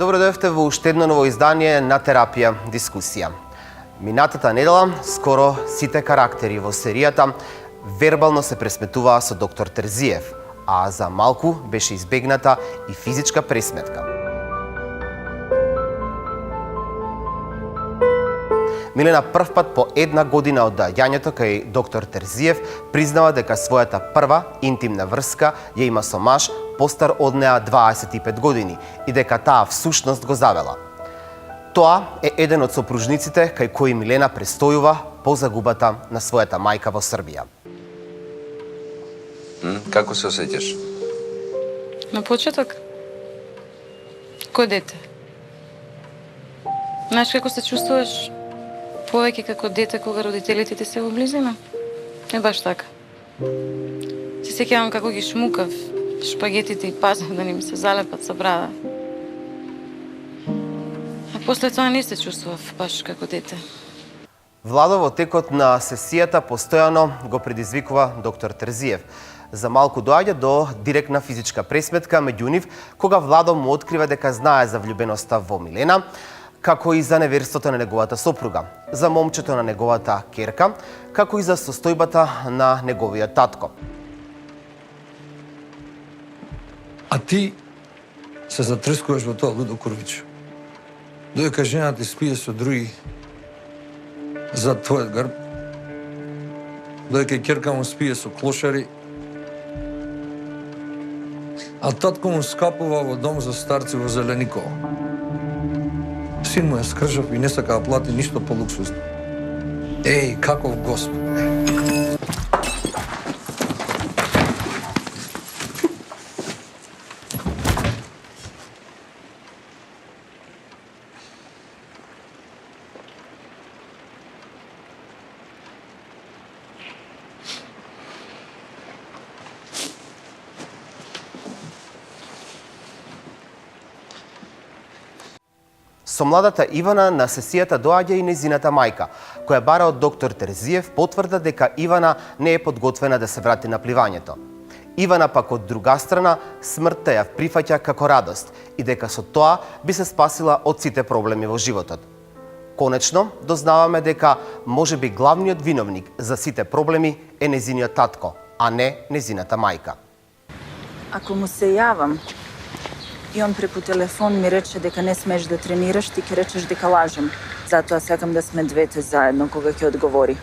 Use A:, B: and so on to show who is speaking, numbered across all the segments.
A: Добро дојдовте во уште едно ново издание на Терапија дискусија. Минатата недела скоро сите карактери во серијата вербално се пресметуваа со доктор Терзиев, а за малку беше избегната и физичка пресметка. Милена првпат по една година од доаѓањето кај доктор Терзиев признава дека својата прва интимна врска ја има со маж постар од неа 25 години и дека таа всушност го завела. Тоа е еден од сопружниците кај кои Милена престојува по загубата на својата мајка во Србија.
B: Како се осеќаш?
C: На почеток, кој дете. Знаеш како се чувствуваш повеќе како дете кога родителите ти се во близина? Не баш така. Се сеќавам како ги шмукав шпагетите и пазав да не ми се залепат со брада. А после тоа не се чувствував баш како дете.
A: Владо во текот на сесијата постојано го предизвикува доктор Терзиев. За малку доаѓа до директна физичка пресметка меѓу нив, кога Владо му открива дека знае за влюбеноста во Милена, како и за неверството на неговата сопруга, за момчето на неговата керка, како и за состојбата на неговиот татко.
D: А ти се затрскуваш во тоа лудо курвиче. Додека жената ти спие со други за твојот грб, додека керка му спие со клошари, а татко му скапува во дом за старци во Зелениково. Син му е скржав и не сака да плати ништо по-луксузно. Еј, каков Господ!
A: Со младата Ивана на сесијата доаѓа и незината мајка, која бара од доктор Терзиев потврда дека Ивана не е подготвена да се врати на пливањето. Ивана пак од друга страна смртта ја прифаќа како радост и дека со тоа би се спасила од сите проблеми во животот. Конечно, дознаваме дека можеби главниот виновник за сите проблеми е незиниот татко, а не незината мајка.
E: Ако му се јавам и он преку телефон ми рече дека не смеш да тренираш, ти ќе речеш дека лажам. Затоа сакам да сме двете заедно кога ќе одговори.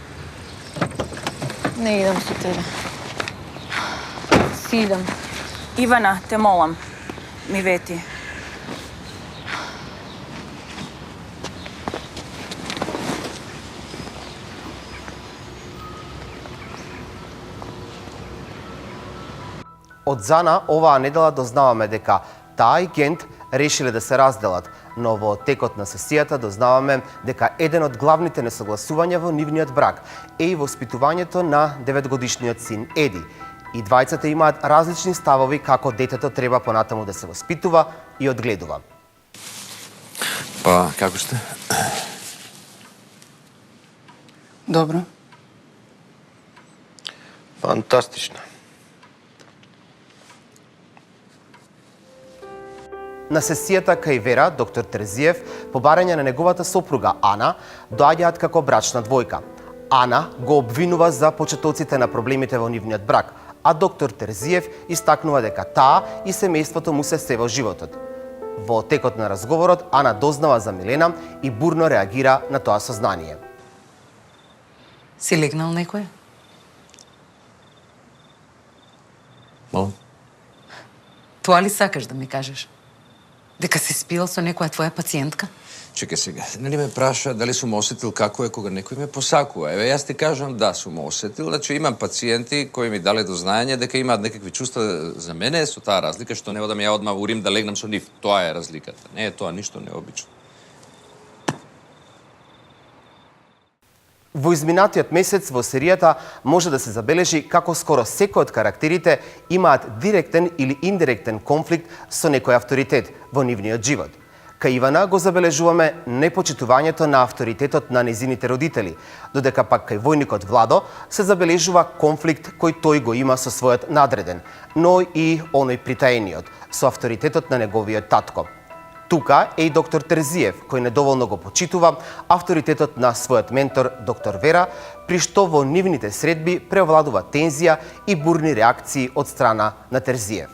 C: Не идам со тебе. Си идам.
E: Ивана, те молам, ми вети.
A: Од Зана оваа недела дознаваме дека таа и Кент решиле да се разделат, но во текот на сесијата дознаваме дека еден од главните несогласувања во нивниот брак е и воспитувањето на 9-годишниот син Еди. И двајцата имаат различни ставови како детето треба понатаму да се воспитува и одгледува.
B: Па, како сте?
F: Добро.
G: Фантастично.
A: На сесијата кај Вера, доктор Терзиев, по барање на неговата сопруга Ана, доаѓаат како брачна двојка. Ана го обвинува за почетоците на проблемите во нивниот брак, а доктор Терзиев истакнува дека таа и семејството му се во животот. Во текот на разговорот, Ана дознава за Милена и бурно реагира на тоа сознание.
F: Си легнал некој?
B: Мало?
F: Тоа ли сакаш да ми кажеш? Дека си спил со некоја твоја пациентка?
B: Чекај сега, нели ме праша дали сум осетил како е кога некој ме посакува. Еве, јас ти кажам да сум осетил, значи имам пациенти кои ми дале до знаење дека имаат некакви чувства за мене, со таа разлика што не одам ја одма урим да легнам со нив. Тоа е разликата. Не е тоа ништо необично.
A: Во изминатиот месец во серијата може да се забележи како скоро секој од карактерите имаат директен или индиректен конфликт со некој авторитет во нивниот живот. Кај Ивана го забележуваме непочитувањето на авторитетот на незините родители, додека пак кај војникот Владо се забележува конфликт кој тој го има со својот надреден, но и оној притаениот, со авторитетот на неговиот татко. Тука е и доктор Терзиев, кој недоволно го почитува авторитетот на својот ментор доктор Вера, при што во нивните средби превладува тензија и бурни реакции од страна на Терзиев.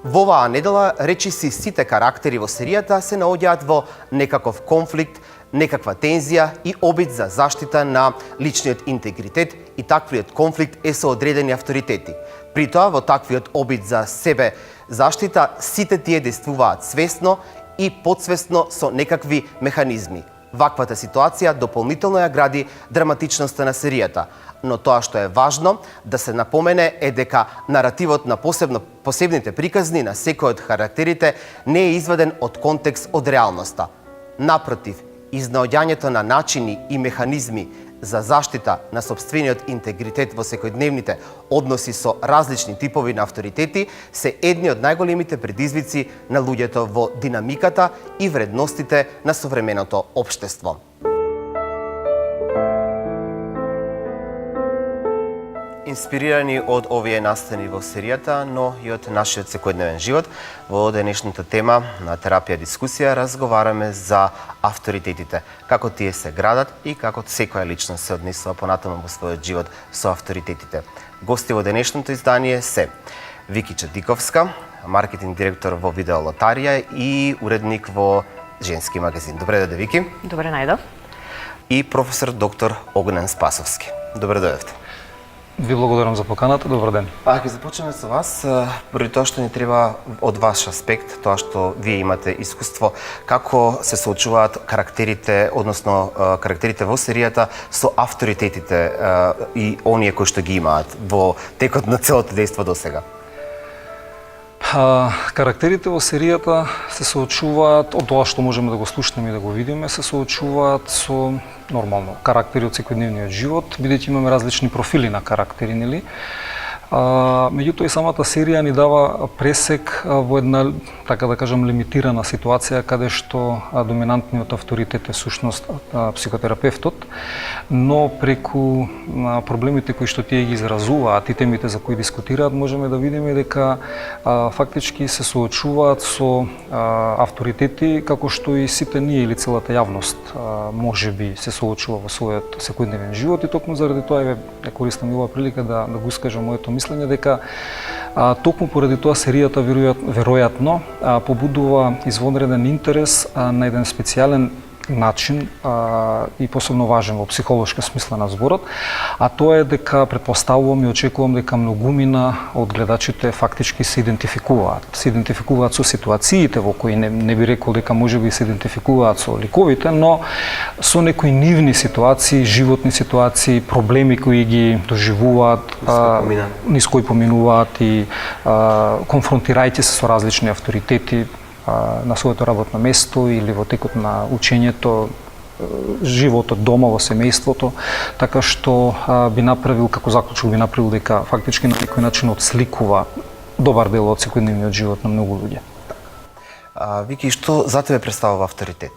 A: Во оваа недела речиси сите карактери во серијата се наоѓаат во некаков конфликт, некаква тензија и обид за заштита на личниот интегритет, и таквиот конфликт е со одредени авторитети. При тоа, во таквиот обид за себе заштита, сите тие действуваат свесно и подсвесно со некакви механизми. Ваквата ситуација дополнително ја гради драматичноста на серијата, но тоа што е важно да се напомене е дека наративот на посебните приказни на секој од карактерите не е изваден од контекст од реалноста. Напротив, изнаоѓањето на начини и механизми за заштита на сопствениот интегритет во секојдневните односи со различни типови на авторитети се едни од најголемите предизвици на луѓето во динамиката и вредностите на современото општество. Инспирирани од овие настани во серијата, но и од нашиот секојдневен живот, во денешната тема на терапија дискусија разговараме за авторитетите, како тие се градат и како секоја личност се однесува понатаму во својот живот со авторитетите. Гости во денешното издание се Вики Чадиковска, маркетинг директор во Видео Лотарија и уредник во Женски магазин. Добре дојде, Вики.
G: Добре најдов.
A: И професор доктор Огнен Спасовски. Добре дојдовте.
H: Ви благодарам за поканата, добар ден.
A: Ќе започнеме со вас. Први тоа што ни треба од ваш аспект, тоа што вие имате искуство, како се соочуваат карактерите, односно карактерите во серијата со авторитетите и оние кои што ги имаат во текот на целото дејство досега?
H: Карактерите во серијата се соочуваат, од тоа што можеме да го слушнеме и да го видиме, се соочуваат со нормално карактери од секојдневниот живот, бидејќи имаме различни профили на карактери, нели? Меѓутоа и самата серија ни дава пресек во една, така да кажам, лимитирана ситуација каде што доминантниот авторитет е сушност психотерапевтот, но преку проблемите кои што тие ги изразуваат и темите за кои дискутираат, можеме да видиме дека фактички се соочуваат со авторитети како што и сите ние или целата јавност можеби се соочува во својот секојдневен живот, и токму заради тоа ја користам и оваа прилика да го искажам моето мислење дека токму поради тоа серијата веројатно побудува извонреден интерес на еден специјален начин и посебно важен во психолошка смисла на зборот, а тоа е дека претпоставувам и очекувам дека многумина од гледачите фактички се идентификуваат. Се идентификуваат со ситуациите во кои не би рекол дека можеби се идентификуваат со ликовите, но со некои нивни ситуации, животни ситуации, проблеми кои ги доживуваат, низ кои поминуваат и конфронтирајќи се со различни авторитети на своето работно место или во текот на учењето, животот дома, во семејството, така што би направил, како заклучок, би направил дека фактички на некој начин отсликува добар дел од секојдневниот живот на многу луѓе.
A: Вики, што за тебе представува авторитет?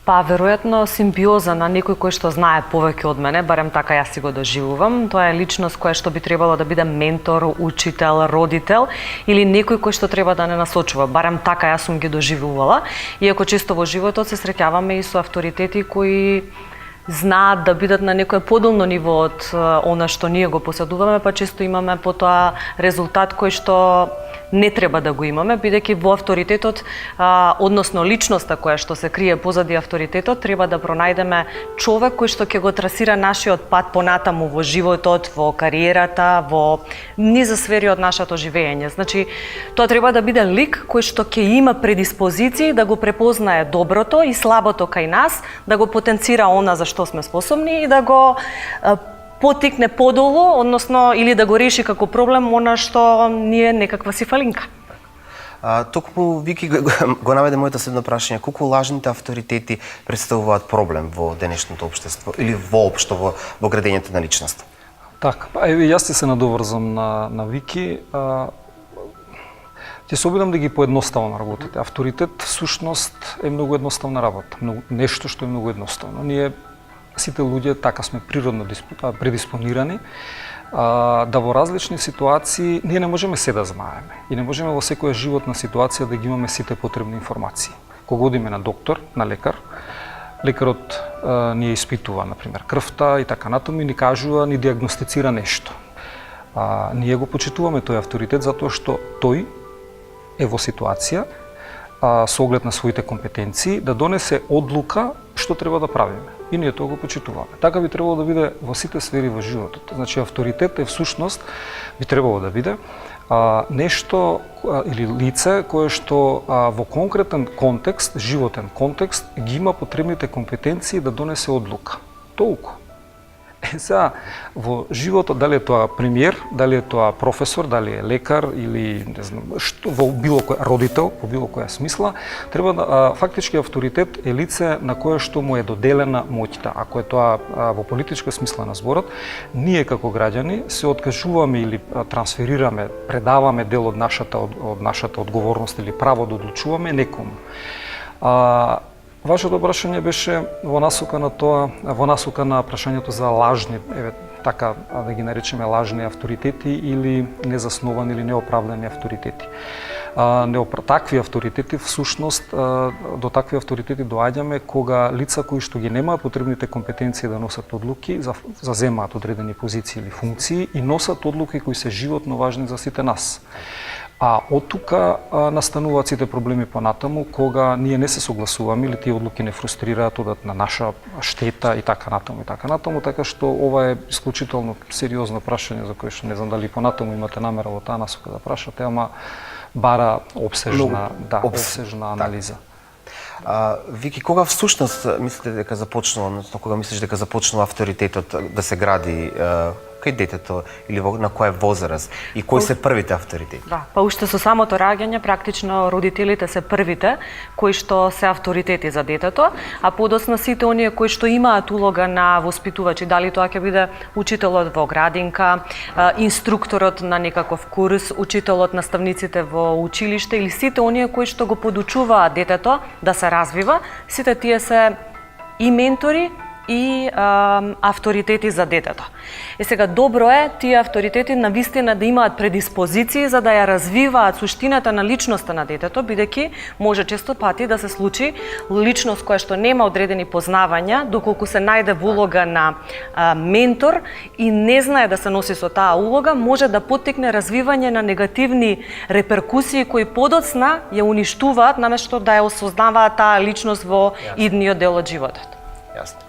G: Па, веројатно, симбиоза на некој кој што знае повеќе од мене, барем така јас си го доживувам. Тоа е личност која што би требало да биде ментор, учител, родител или некој кој што треба да не насочува. Барем така јас сум ги доживувала. Иако често во животот се среќаваме и со авторитети кои знаат да бидат на некое подолно ниво од она што ние го поседуваме, па често имаме потоа резултат кој што не треба да го имаме, бидејќи во авторитетот, односно личноста која што се крие позади авторитетот, треба да пронајдеме човек кој што ќе го трасира нашиот пат понатаму во животот, во кариерата, во низа сфери од нашето живење. Значи, тоа треба да биде лик кој што ќе има предиспозиции да го препознае доброто и слабото кај нас, да го потенцира она за што сме способни и да го потикне подолу, односно или да го реши како проблем она што ни е некаква сифалинка.
A: Токму Вики го наведе моето следно прашање, колку лажните авторитети представуваат проблем во денешното општество или воопшто во градењето на личност?
H: Така, еве јас се надоврзам на Вики. Ќе се обидам да ги поедноставам работите. Авторитет всушност е многу едноставна работа, нешто што е многу едноставно. Ние сите луѓе така сме природно предиспонирани да во различни ситуации ние не можеме се да знаеме и не можеме во секоја животна ситуација да ги имаме сите потребни информации. Кога одиме на доктор, на лекар, лекарот ни испитува, например, крвта и така натаму и ни кажува, ни диагностицира нешто. Ние го почитуваме тој авторитет затоа што тој е во ситуација со оглед на своите компетенции да донесе одлука што треба да правиме. И ние тоа го почитуваме. Така би требало да биде во сите сфери во животот. Значи авторитет е всушност би требало да биде нешто или лице кое што во конкретен контекст, животен контекст, ги има потребните компетенции да донесе одлука. Толку. Сега, во животот, дали е тоа премиер, дали е тоа професор, дали е лекар или не знам, што, во било кој родител, во било која смисла, треба да фактички авторитет е лице на кое што му е доделена моќта. Ако е тоа во политичка смисла на зборот, ние како граѓани се откажуваме или трансферираме, предаваме дел од нашата одговорност или право да одлучуваме некому. Вашето прашање беше во насока на тоа, во насока на прашањето за лажни, така да ги наречеме лажни авторитети или незасновани или неоправдани авторитети. Такви авторитети, всушност, до такви авторитети доаѓаме кога лица кои што ги немаат потребните компетенции да носат одлуки, заземаат одредени позиции или функции и носат одлуки кои се животно важни за сите нас. А од тука настануваат сите проблеми понатаму, кога ние не се согласуваме или тие одлуки не фрустрираат, одат на наша штета и така натаму, така што ова е исклучително сериозно прашање за кое што не знам дали понатаму имате намера во таа насока да прашате, ама бара обсежна анализа.
A: Вики, кога всушност мислите дека започнува, односно кога мислиш дека започнува авторитетот да се гради кај детето или на која возраст и кои се првите авторитети?
G: Да, па уште со самото раѓање практично родителите се првите кои што се авторитети за детето, а подоцна сите оние кои што имаат улога на воспитувачи, дали тоа ќе биде учителот во градинка, инструкторот на некаков курс, учителот, наставниците во училиште или сите оние кои што го подучуваат детето да се развива, сите тие се и ментори и авторитети за детето. Сега добро е тие авторитети навистина да имаат предиспозиции за да ја развиваат суштината на личноста на детето, бидејќи може често пати да се случи личност која што нема одредени познавања, доколку се најде во улога на ментор и не знае да се носи со таа улога, може да поттекне развивање на негативни реперкусии кои подоцна ја уништуваат наместо да ја осознаваат таа личност во идниот дел од животот.
A: Јасно.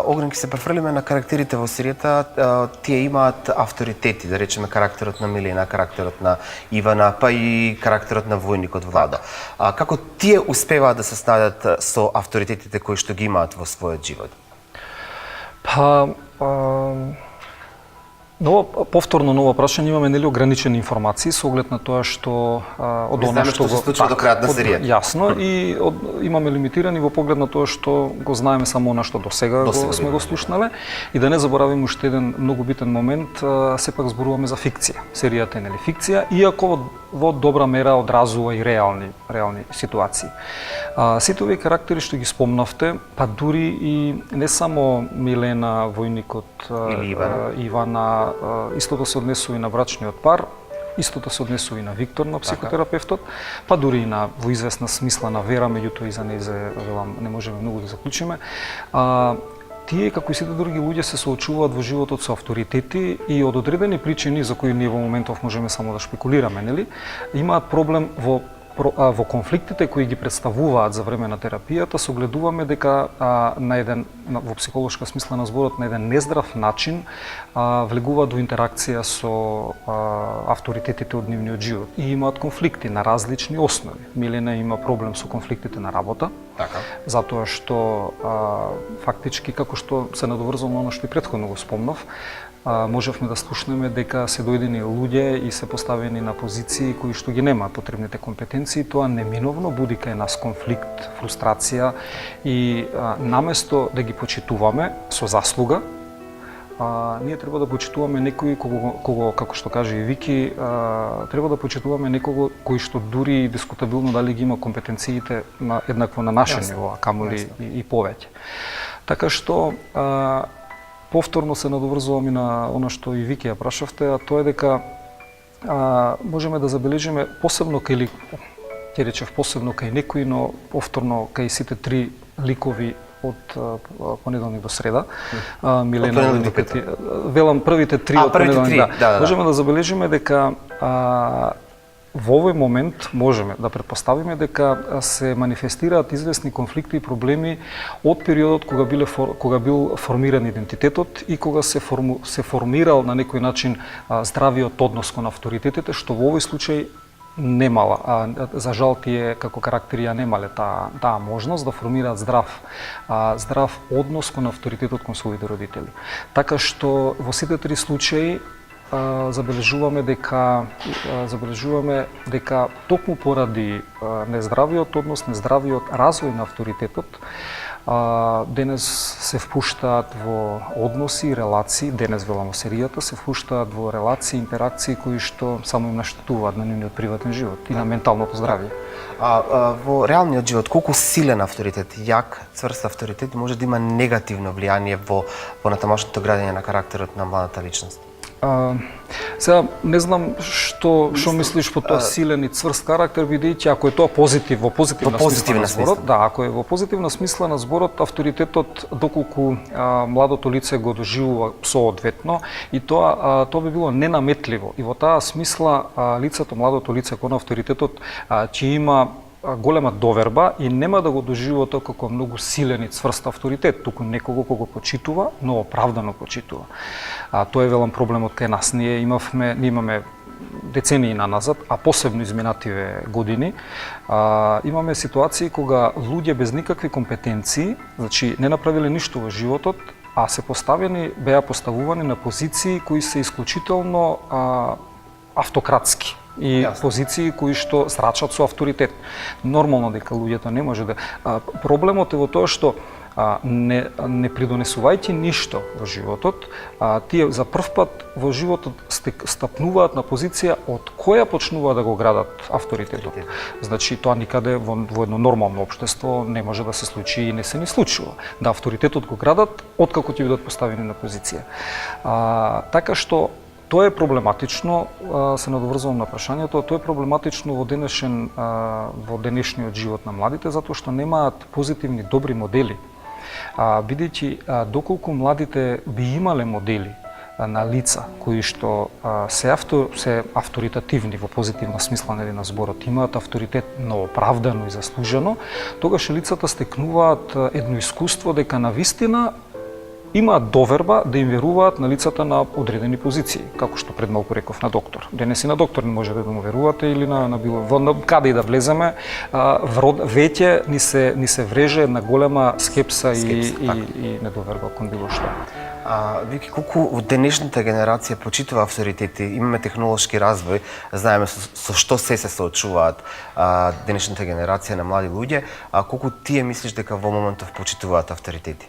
A: Огрен, ќе се префрлиме на карактерите во серијата. Тие имаат авторитети, да речеме карактерот на Милена, карактерот на Ивана, па и карактерот на војникот Владо. Како тие успеваат да се снајдат со авторитетите кои што ги имаат во својот живот?
H: Повторно ново прашање, имаме нели ограничени информации со оглед на тоа што од она што
A: се случува до крајот на серијата.
H: Јасно, и имаме лимитирани во поглед на тоа што го знаеме само она што досега сме го слушнале и да не заборавиме уште еден многу битен момент, сепак зборуваме за фикција. Серијата е нели фикција, иако во добра мера одразува и реални ситуации. Сите овие карактери што ги спомнавте, па дури и не само Милена, војникот
A: или
H: Ивана, истото се однесува и на брачниот пар, истото се однесува и на Виктор, на психотерапевтот, па дури и на во известна смисла на Вера, меѓутоа и за нејзе не можеме многу да заклучиме. Тие, како и сите други луѓе, се соочуваат во животот со авторитети и од одредени причини за кои ние во моментов можеме само да шпекулираме, нели, имаат проблем во конфликтите кои ги представуваат за време на терапијата, согледуваме дека на еден во психолошка смисла на зборот на еден нездрав начин влегуваат во интеракција со авторитетите од нивниот живот и имаат конфликти на различни основи. Милена има проблем со конфликтите на работа, затоа што фактички, како што се надоврзувам на оно што и претходно го спомнав, можевме да слушнеме дека се дојдени луѓе и се поставени на позиции кои што ги немаат потребните компетенции, тоа неминовно буди кај нас конфликт, фрустрација и наместо да ги почитуваме со заслуга, ние треба да почитуваме некои кого како што каже и Вики, треба да почитуваме некого кој што дури дискутабилно дали ги има компетенциите еднакво на наше ниво, камоли и повеќе. Така што повторно се надоврзувам и на она што и Вики ја прашавте, а тоа е дека можеме да забележиме посебно кај ќе речев посебно кај некои, но повторно кај сите три ликови од понеделник до среда. Милена, велам првите три од понеделник, да. Можеме да забележиме дека во овој момент можеме да претпоставиме дека се манифестираат известни конфликти и проблеми од периодот кога бил формиран идентитетот и кога се формирал на некој начин здравиот однос кон авторитетите, што во овој случај немала. За жал тие како карактери ја немале таа можност да формираат здрав однос кон авторитетот кон своите родители. Така што во сите три случаи забележуваме дека токму поради нездравиот однос, нездравиот развој на авторитетот, денес се впуштаат во односи, релации, денес велам во серијата, се впуштаат во релации, интеракции кои што само им наштетуваат на нивниот приватен живот и на менталното здравје.
A: Во реалниот живот, колку силен авторитет, як, цврст авторитет може да има негативно влијание во понатамошното градење на карактерот на младата личност?
H: Сега не знам што мислиш по тоа силен и цврст карактер, бидејќи ако е тоа во позитивна смисла, да, ако е во позитивна смисла на зборот, авторитетот доколку младото лице го доживува соодветно и тоа би било ненаметливо. И во таа смисла младото лице кон авторитетот ќе има голема доверба и нема да го доживува тоа како многу силен и цврст авторитет, туку некого кого почитува, но оправдано почитува. Тоа е велам проблемот кај нас. Ние имаме децении наназад, а посебно изминативе години, имаме ситуации кога луѓе без никакви компетенции, значи не направиле ништо во животот, а беа поставувани на позиции кои се исклучително автократски и позиции кои што зрачат со авторитет. Нормално дека луѓето не може да... Проблемот е во тоа што не придонесувајќи ништо во животот, тие за прв пат во животот стапнуваат на позиција од која почнуваат да го градат авторитетот. Значи тоа никаде во едно нормално општество не може да се случи и не се ни случува. Да авторитетот го градат откако ќе бидат поставени на позиција. Така што тоа е проблематично, се надоврзувам на прашањето, тоа е проблематично во денешниот живот на младите, затоа што немаат позитивни добри модели. Бидејќи доколку младите би имале модели на лица кои што се авторитативни во позитивна смисла на зборот, имаат авторитет но оправдано и заслужено, тогаш лицата стекнуваат едно искуство дека навистина имаат доверба да им веруваат на лицата на одредени позиции, како што пред малку реков на доктор. Денес и на доктор не можете да му верувате или на каде и да влеземе, веќе ни се вреже една голема скепса и недоверба кон било што.
A: Вики, колку денешната генерација почитува авторитети, имаме технолошки развој, знаеме со што се соочуваат денешната генерација на млади луѓе, колку тие мислиш дека во моментов почитуваат авторитети?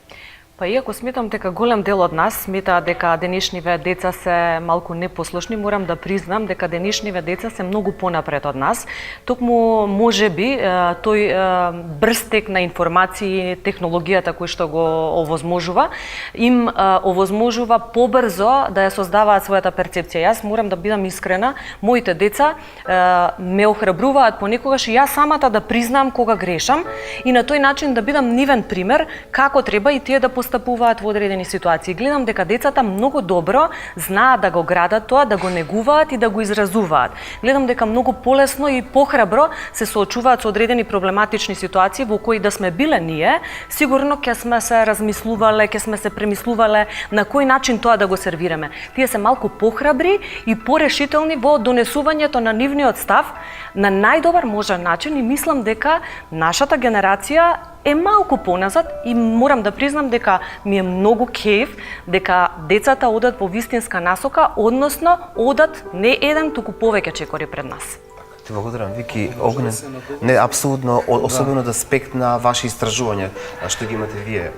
G: Па иако сметам дека голем дел од нас сметаат дека денешниве деца се малку непослушни, морам да признам дека денешниве деца се многу понапред од нас. Токму можеби тој брз тек на информации, технологијата кој што го овозможува, им овозможува побрзо да ја создаваат својата перцепција. Јас морам да бидам искрена, моите деца ме охрабруваат понекогаш и јас самата да признам кога грешам и на тој начин да бидам нивен пример како треба и тие да постапуваат во одредени ситуации. Гледам дека децата многу добро знаат да го градат тоа, да го негуваат и да го изразуваат. Гледам дека многу полесно и похрабро се соочуваат со одредени проблематични ситуации во кои да сме биле ние, сигурно ќе сме се размислувале, ќе сме се премислувале на кој начин тоа да го сервираме. Тие се малку похрабри и порешителни во донесувањето на нивниот став на најдобар можен начин и мислам дека нашата генерација е малку поназад и морам да признам дека ми е многу кејф дека децата одат во вистинска насока, односно одат не еден, туку повеќе чекори пред нас.
A: Ти благодарам, Вики Огнен. Не, апсолутно, особено да аспект на ваши истражувања, што ги имате вие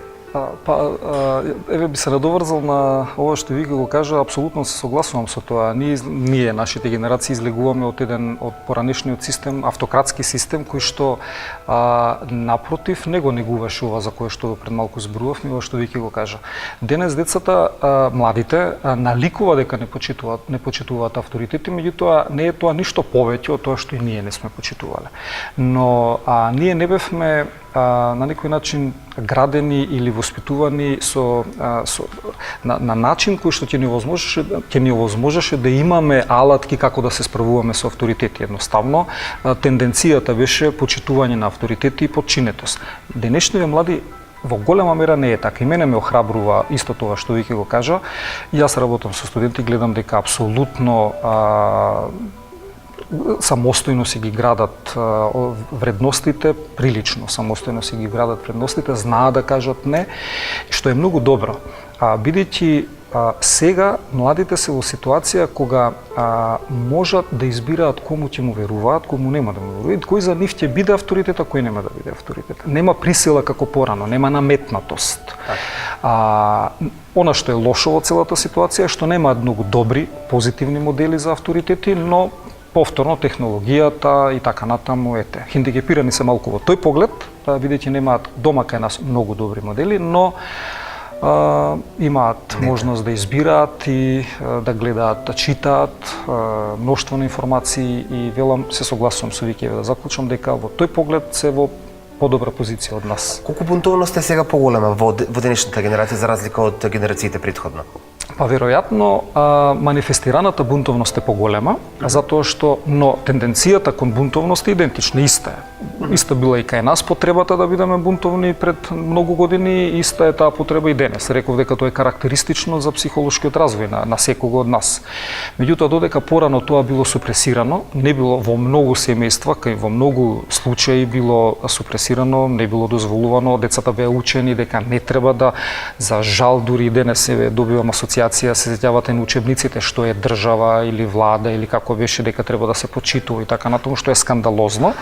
H: Еве би се надоврзал на ова што ви го кажа, апсолутно се согласувам со тоа. Ние нашите генерации излегуваме од еден од поранешниот систем, автократски систем кој што напротив не го негуваше ова за кое што пред малку зборувавме, ова што ви го кажа. Денес децата, младите наликува дека не почитуваат авторитети, меѓутоа не е тоа ништо повеќе од тоа што и ние не сме почитувале. Но ние не бевме на некој начин градени или воспитувани на начин кој што ќе ни овозможеше да имаме алатки како да се справуваме со авторитети. Едноставно, тенденцијата беше почитување на авторитети и подчинетост. Денешните млади во голема мера не е така. И мене ме охрабрува исто тоа што Вики го кажа. Јас работам со студенти, гледам дека апсолутно самостојно си ги градат вредностите, прилично самостојно си ги градат вредностите, знаат да кажат не, што е многу добро. Бидејќи сега младите се во ситуација кога можат да избираат кому ќе му веруваат, кому нема да му веруваат, кој за нив ќе биде авторитет, а кој нема да биде авторитет. Нема присила како порано, нема наметнатост. Она што е лошо во целата ситуација е што немаат многу добри, позитивни модели за авторитети, но повторно технологијата и така натаму ете. Хендикепирани се малку во тој поглед, бидејќи немаат дома кај нас многу добри модели, но имаат можност да избираат и да гледаат, да читаат мноштво на информации и велам се согласувам со Вики да заклучам дека во тој поглед се во подобра позиција од нас.
A: Колку бунтовност е сега поголема во денешната генерација за разлика од генерациите претходно?
H: Па веројатно манифестираната бунтовност е поголема, затоа што но тенденцијата кон бунтовност е идентична, иста е. Иста била и кај нас потребата да бидеме бунтовни пред многу години, иста е таа потреба и денес. Реков дека тоа е карактеристично за психолошкиот развој на секого од нас. Меѓутоа додека порано тоа било супресирано, не било во многу семејства, кај во многу случаи било супресирано, не било дозволувано, децата беа учени дека не треба да, за жал дури и денес се добивам асоциација, се сеќавате на учебниците што е држава или влада или како беше дека треба да се почитува и така натаму, што е скандалозно.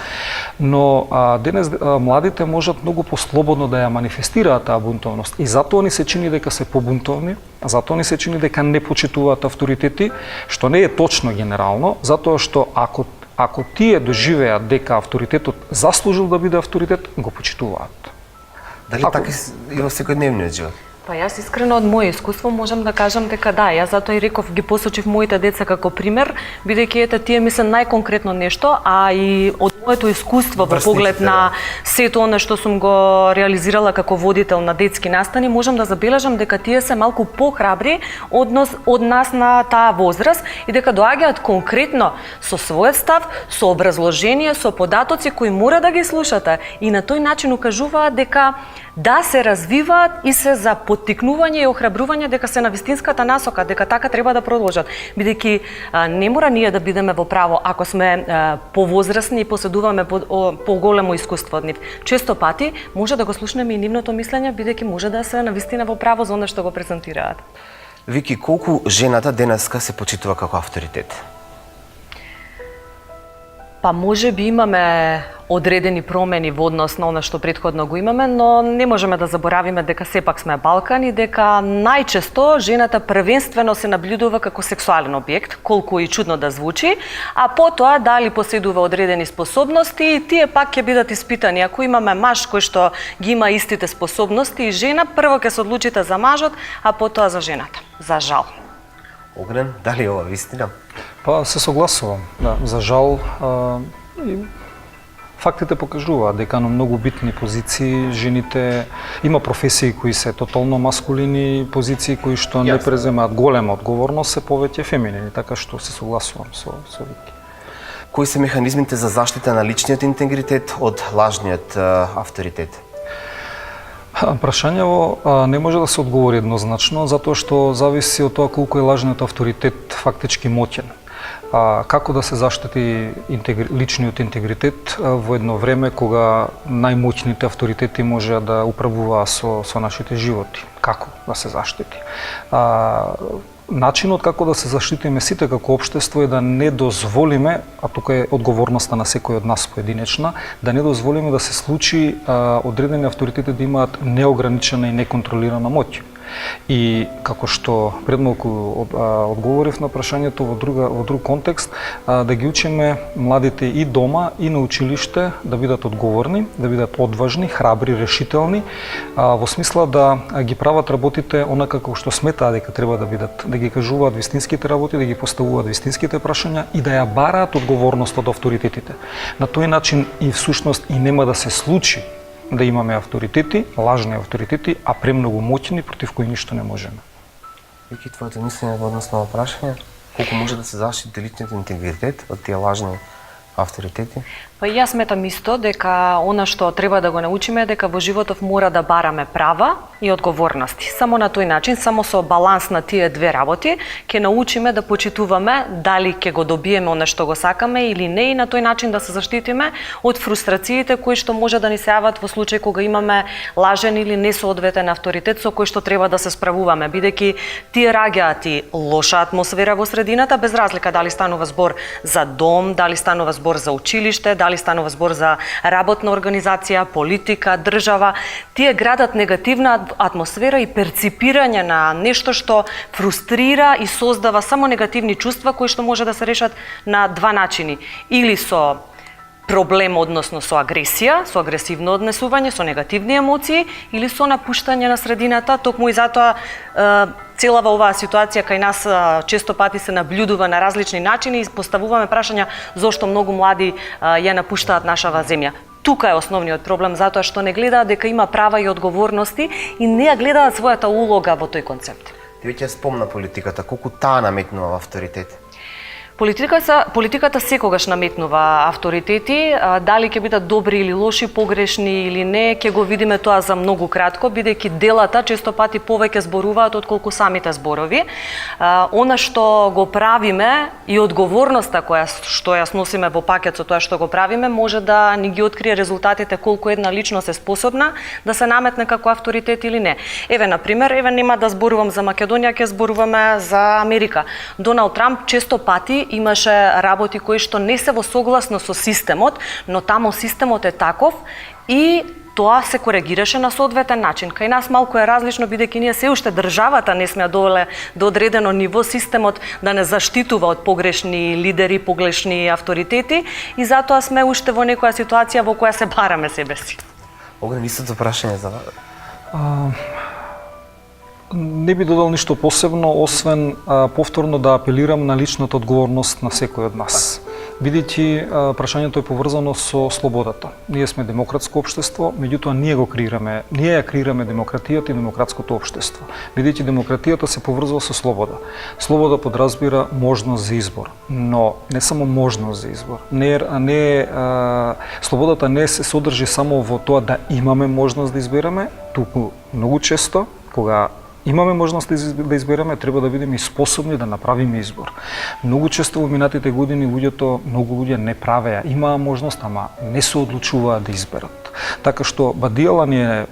H: Но денес младите можат многу послободно да ја манифестираат таа бунтовност и затоа ни се чини дека се побунтовни, затоа ни се чини дека не почитуваат авторитети, што не е точно генерално, затоа што ако тие доживеат дека авторитетот заслужил да биде авторитет, го почитуваат.
A: Дали така и во секојдневниот живот?
G: Па јас искрено од моје искуство можам да кажам дека да, јас затоа и реков ги посочив моите деца како пример, бидејќи ете тие ми се најконкретно нешто, а и од моето искуство во поглед на сето она што сум го реализирала како водител на детски настани, можам да забележам дека тие се малку похрабри од нас на таа возраст и дека доаѓаат конкретно со својот став, со образложение, со податоци кои мора да ги слушате и на тој начин укажуваат дека да се развиваат и се за поттикнување и охрабрување дека се на вистинската насока, дека така треба да продолжат. Бидејќи не мора ние да бидеме во право ако сме повозрасни и поседуваме поголемо искуство од нив. Често пати може да го слушнеме и нивното мислење, бидејќи може да се на вистина во право за она што го презентираат.
A: Вики, колку жената денеска се почитува како авторитет?
G: Па може би имаме одредени промени во однос на она што претходно го имаме, но не можеме да заборавиме дека сепак сме Балкан и дека најчесто жената првенствено се набљудува како сексуален објект, колку и чудно да звучи, а потоа дали поседува одредени способности и тие пак ќе бидат испитани. Ако имаме маж кој што ги има истите способности и жена, прво ќе се одлучите за мажот, а потоа за жената. За жал.
A: Огнен, дали ова вистина?
H: Па се согласувам. Да, за жал фактите покажуваат дека на многу битни позиции жените има професии кои се тотално маскулини, позиции кои што не преземаат голема одговорност, се повеќе феминини, така што се согласувам со Вики.
A: Кои се механизмите за заштита на личниот интегритет од лажниот авторитет?
H: Прашањево не може да се одговори еднозначно, затоа што зависи од тоа колку е лажниот авторитет фактички моќен. Како да се заштити личниот интегритет во едно време кога најмоćните авторитети може да управуваат со нашите животи? Како да се заштити? начинот како да се заштитиме сите како општество е да не дозволиме, а тука е одговорноста на секој од нас поединечна, да не дозволиме да се случи одредени авторитети да имаат неограничена и неконтролирана моќ. И како што пред малку одговорив на прашањето во друг контекст, да ги учиме младите и дома и на училиште да бидат одговорни, да бидат одважни, храбри, решителни, во смисла да ги прават работите онака како што сметаат дека треба да бидат, да ги кажуваат вистинските работи, да ги поставуваат вистинските прашања и да ја бараат одговорност од авторитетите. На тој начин и всушност и нема да се случи да имаме авторитети, лажни авторитети, а премногу моќни против кои ништо не можеме.
A: Вики, твоето мислење во однос на прашање, колку може да се заштити личниот интегритет од тие лажни авторитети?
G: Па и јас сметам исто дека она што треба да го научиме е дека во животов мора да бараме права и одговорности. Само на тој начин, само со баланс на тие две работи, ќе научиме да почитуваме дали ќе го добиеме она што го сакаме или не, и на тој начин да се заштитиме од фрустрациите кои што може да ни се јават во случај кога имаме лажен или несоодветен авторитет со кој што треба да се справуваме, бидејќи тие раѓаат и лоша атмосфера во средината, без разлика дали станува збор за дом, дали станува збор за училиште, дали станува збор за работна организација, политика, држава. Тие градат негативна атмосфера и перципирање на нешто што фрустрира и создава само негативни чувства кои што може да се решат на два начини. Или со проблем, односно со агресија, со агресивно однесување, со негативни емоции, или со напуштање на средината. Токму и затоа целава оваа ситуација кај нас често пати се наблюдува на различни начини и поставуваме прашања зошто многу млади ја напуштаат нашава земја. Тука е основниот проблем, затоа што не гледаат дека има права и одговорности и не ја гледаат својата улога во тој концепт.
A: Ти веќе спомна политиката, колку таа наметнува авторитет?
G: Политиката секогаш наметнува авторитети, дали ќе бидат добри или лоши, погрешни или не, ќе го видиме тоа за многу кратко, бидејќи делата често пати повеќе зборуваат отколку самите зборови. Она што го правиме и одговорноста што ја сносиме во пакет со тоа што го правиме, може да ни ги открие резултатите колку една личност е способна да се наметне како авторитет или не. На пример, нема да зборувам за Македонија, ќе зборуваме за Америка. Доналд Трамп често пати имаше работи кои што не се во согласно со системот, но таму системот е таков и тоа се коригираше на соодветен начин. Кај нас малку е различно, бидејќи ние се уште државата не сме довеле до одредено ниво системот да не заштитува од погрешни лидери, погрешни авторитети и затоа сме уште во некоја ситуација во која се бараме себе си.
A: Огнен, истото прашање за
H: Не би додал ништо посебно, освен повторно да апелирам на личната одговорност на секој од нас. Бидејќи прашањето е поврзано со слободата. Ние сме демократско општество, меѓутоа ние ја креираме демократијата и демократското општество. Бидејќи демократијата се поврзува со слобода. Слобода подразбира можност за избор, но не само можност за избор. Слободата не се содржи само во тоа да имаме можност да избереме, туку многу често кога имаме можност да избереме, треба да бидеме и способни да направиме избор. Многу често во минатите години многу луѓе не правеа, имаа можност, ама не се одлучуваа да изберат. Така што бадијала ни е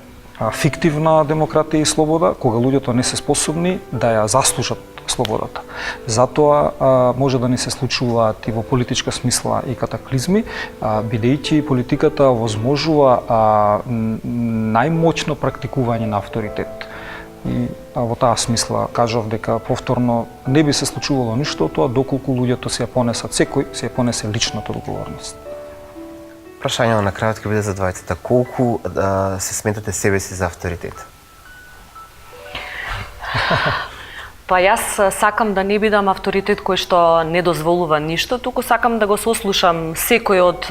H: фиктивна демократија и слобода, кога луѓето не се способни да ја заслужат слободата. Затоа може да ни се случуваат и во политичка смисла и катаклизми, бидејќи политиката овозможува најмоќно практикување на авторитет. И во таа смисла кажав дека повторно не би се случувало ништо од тоа доколку луѓето се ја понесат, секој се ја понесе личната одговорност.
A: Прашање на крајот ќе биде за двајцата. Колку се сметате себе си за авторитет?
G: Па јас сакам да не бидам авторитет кој што не дозволува ништо, туку сакам да го сослушам секој од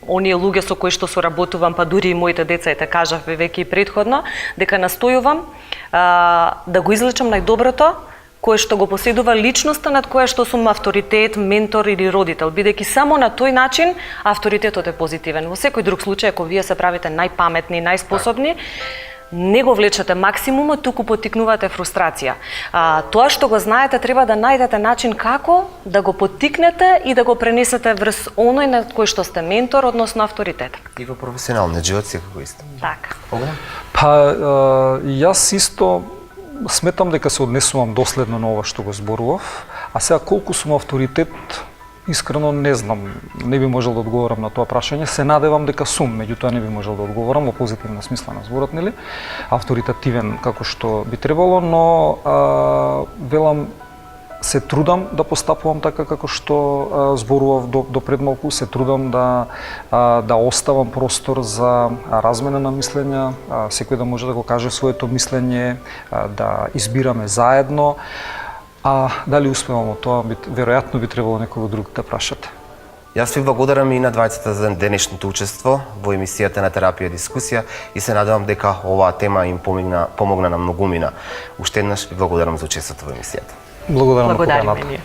G: оние луѓе со кои што соработувам, па дури и моите деца, и те кажав веќе и предходно, дека настојувам да го излечам најдоброто кое што го поседува личноста над која што сум авторитет, ментор или родител, бидејќи само на тој начин авторитетот е позитивен. Во секој друг случај, ако вие се правите најпаметни, најспособни, не го влечете максимумот, туку поттикнувате фрустрација. Тоа што го знаете, треба да најдете начин како да го поттикнете и да го пренесете врз оној на кој што сте ментор, односно авторитет.
A: И во професионалниот живот секако исто.
G: Така.
A: Огнен?
H: Па јас исто сметам дека се однесувам доследно на ова што го зборував, а сега колку сум авторитет, искрено не знам, не би можел да одговорам на тоа прашање. Се надевам дека сум, меѓутоа не би можел да одговорам во позитивна смисла на зборот, нели? Авторитативен како што би требало, но велам се трудам да постапувам така како што зборував до пред малку, се трудам да оставам простор за размена на мислења, секој да може да го каже своето мислење, да избираме заедно. А дали успевам од тоа, веројатно би требало некој друг да прашате.
A: Јас ви благодарам и на двајцата за денешното учество во емисијата на Терапија дискусија и се надевам дека оваа тема им помогна на многумина. Уште еднаш ви благодарам за учеството во емисијата.
H: Благодарам на
G: Благодариме
H: поканата.
G: ние.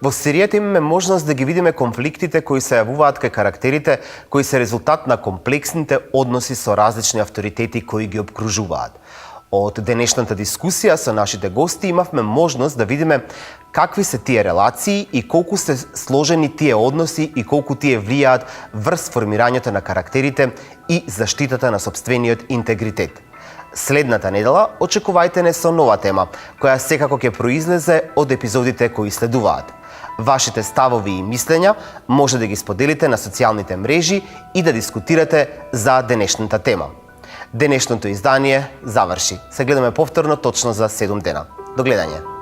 A: Во серијата имаме можност да ги видиме конфликтите кои се јавуваат кај карактерите кои се резултат на комплексните односи со различни авторитети кои ги обкружуваат. Од денешната дискусија со нашите гости имавме можност да видиме какви се тие релации и колку се сложени тие односи и колку тие влијаат врз формирањето на карактерите и заштитата на сопствениот интегритет. Следната недела очекувајте не со нова тема, која секако ќе произлезе од епизодите кои следуваат. Вашите ставови и мислења може да ги споделите на социјалните мрежи и да дискутирате за денешната тема. Денешното издание заврши. Се гледаме повторно точно за 7 дена. До гледање.